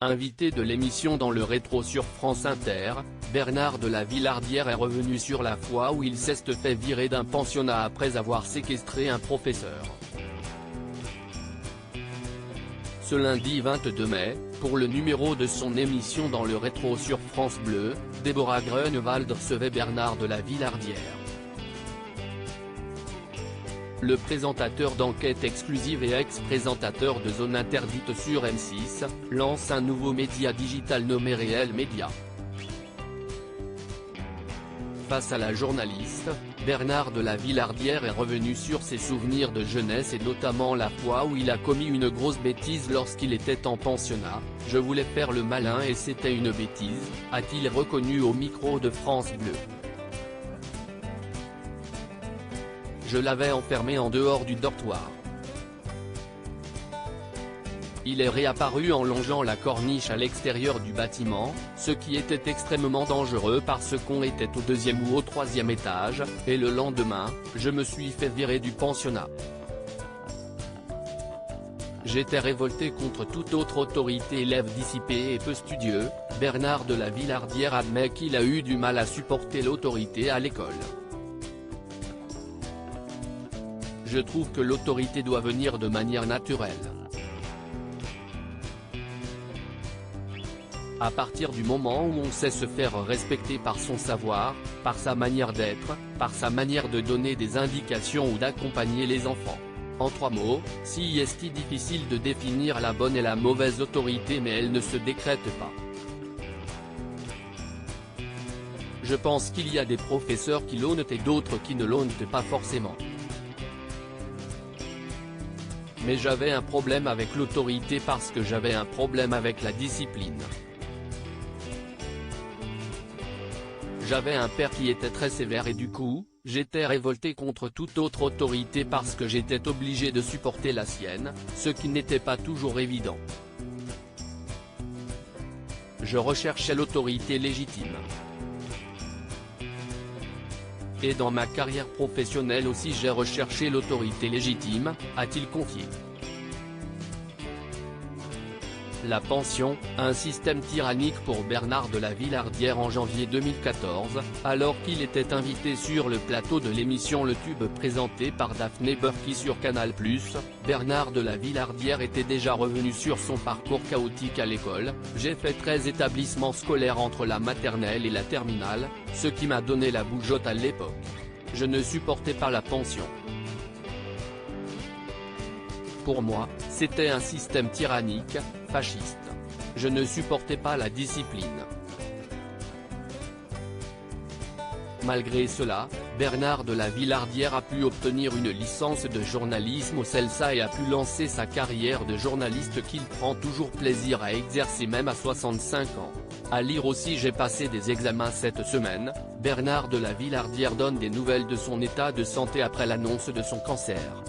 Invité de l'émission Dans le rétro sur France Inter, Bernard de la Villardière est revenu sur la fois où il s'est fait virer d'un pensionnat après avoir séquestré un professeur. Ce lundi 22 mai, pour le numéro de son émission Dans le rétro sur France Bleu, Déborah Grunewald recevait Bernard de la Villardière. Le présentateur d'enquête exclusive et ex-présentateur de Zone Interdite sur M6, lance un nouveau média digital nommé Réel Média. Face à la journaliste, Bernard de la Villardière est revenu sur ses souvenirs de jeunesse et notamment la fois où il a commis une grosse bêtise lorsqu'il était en pensionnat. « Je voulais faire le malin et c'était une bêtise », a-t-il reconnu au micro de France Bleu. Je l'avais enfermé en dehors du dortoir. Il est réapparu en longeant la corniche à l'extérieur du bâtiment, ce qui était extrêmement dangereux parce qu'on était au 2e ou au 3e étage, et le lendemain, je me suis fait virer du pensionnat. J'étais révolté contre toute autre autorité. Élève dissipé et peu studieux, Bernard de la Villardière admet qu'il a eu du mal à supporter l'autorité à l'école. Je trouve que l'autorité doit venir de manière naturelle. À partir du moment où on sait se faire respecter par son savoir, par sa manière d'être, par sa manière de donner des indications ou d'accompagner les enfants. En 3 mots, si est difficile de définir la bonne et la mauvaise autorité, mais elle ne se décrète pas. Je pense qu'il y a des professeurs qui l'honnent et d'autres qui ne l'honnent pas forcément. Mais j'avais un problème avec l'autorité parce que j'avais un problème avec la discipline. J'avais un père qui était très sévère et du coup, j'étais révolté contre toute autre autorité parce que j'étais obligé de supporter la sienne, ce qui n'était pas toujours évident. Je recherchais l'autorité légitime. Et dans ma carrière professionnelle aussi j'ai recherché l'autorité légitime, a-t-il confié. La pension, un système tyrannique pour Bernard de la Villardière en janvier 2014, alors qu'il était invité sur le plateau de l'émission Le Tube présentée par Daphné Burki sur Canal+, Bernard de la Villardière était déjà revenu sur son parcours chaotique à l'école. J'ai fait 13 établissements scolaires entre la maternelle et la terminale, ce qui m'a donné la bougeotte à l'époque. Je ne supportais pas la pension. Pour moi, c'était un système tyrannique, fasciste. Je ne supportais pas la discipline. Malgré cela, Bernard de la Villardière a pu obtenir une licence de journalisme au CELSA et a pu lancer sa carrière de journaliste qu'il prend toujours plaisir à exercer même à 65 ans. À lire aussi: j'ai passé des examens cette semaine. Bernard de la Villardière donne des nouvelles de son état de santé après l'annonce de son cancer.